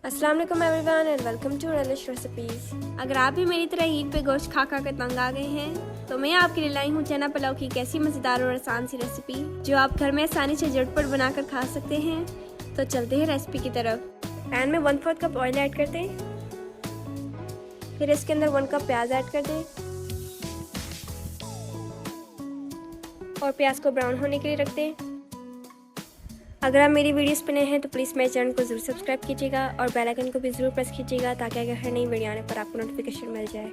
अस्सलाम वालेकुम everyone and welcome to Relish Recipes. अगर आप भी मेरी तरह ईद पे गोश्त खा कर तंग आ गए हैं तो मैं आपके लिए लाई हूँ चना पुलाव की एक ऐसी मज़ेदार और आसान सी रेसिपी जो आप घर में आसानी से झटपट बनाकर खा सकते हैं। तो चलते हैं रेसिपी की तरफ। पैन में 1/4 कप ऑयल ऐड कर दें, फिर इसके अंदर 1 कप प्याज ऐड कर दें और प्याज को ब्राउन होने के लिए रख दें। अगर आप मेरी वीडियोस पे नए हैं तो प्लीज़ मेरे चैनल को ज़रूर सब्सक्राइब कीजिएगा और बेल आइकन को भी ज़रूर प्रेस कीजिएगा ताकि अगर हर नई वीडियो आने पर आपको नोटिफिकेशन मिल जाए।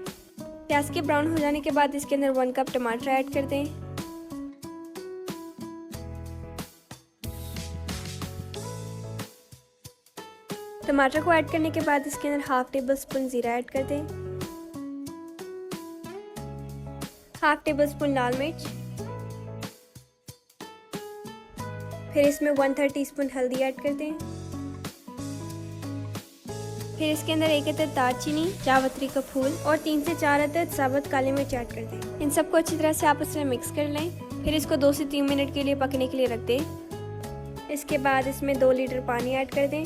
प्याज के ब्राउन हो जाने के बाद इसके अंदर 1 कप टमाटर ऐड कर दें। टमाटर को ऐड करने के बाद इसके अंदर 1/2 टेबल स्पून ज़ीरा ऐड कर दें, 1/2 टेबल स्पून लाल मिर्च, फिर इसमें 1/3 टीस्पून हल्दी ऐड कर दें। फिर इसके अंदर 1 अदद दालचीनी, जावित्री का फूल और 3 से 4 अदद साबुत काली मिर्च ऐड कर दें। इन सबको अच्छी तरह से आपस में मिक्स कर लें। फिर इसको 2 से 3 मिनट के लिए पकने के लिए रख दें। इसके बाद इसमें 2 लीटर पानी ऐड कर दें।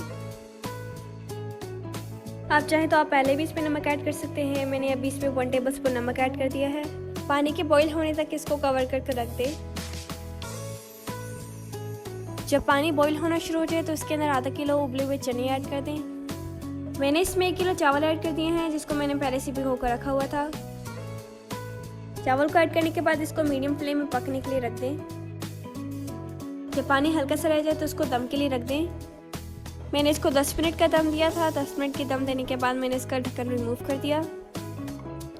आप चाहें तो आप पहले भी इसमें नमक ऐड कर सकते हैं। मैंने अभी इसमें 1 टेबल स्पून नमक ऐड कर दिया है। पानी के बॉईल होने तक इसको कवर करके रख दें। जब पानी बॉईल होना शुरू हो जाए तो इसके अंदर आधा किलो उबले हुए चने ऐड कर दें। मैंने इसमें 1 किलो चावल ऐड कर दिए हैं जिसको मैंने पहले से भिगो कर रखा हुआ था। चावल को ऐड करने के बाद इसको मीडियम फ्लेम में पकने के लिए रख दें। जब पानी हल्का सा रह जाए तो इसको दम के लिए रख दें। मैंने इसको 10 मिनट का दम दिया था। 10 मिनट के दम देने के बाद मैंने इसका ढक्कन रिमूव कर दिया।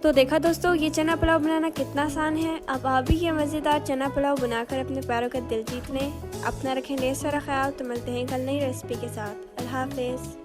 तो देखा दोस्तों, ये चना पुलाव बनाना कितना आसान है। अब आप भी ये मज़ेदार चना पुलाव बनाकर अपने प्यारों का दिल जीत लें। अपना रखें ढेर सारा ख्याल। तो मिलते हैं कल नई रेसिपी के साथ। अल्लाह हाफ़िज़।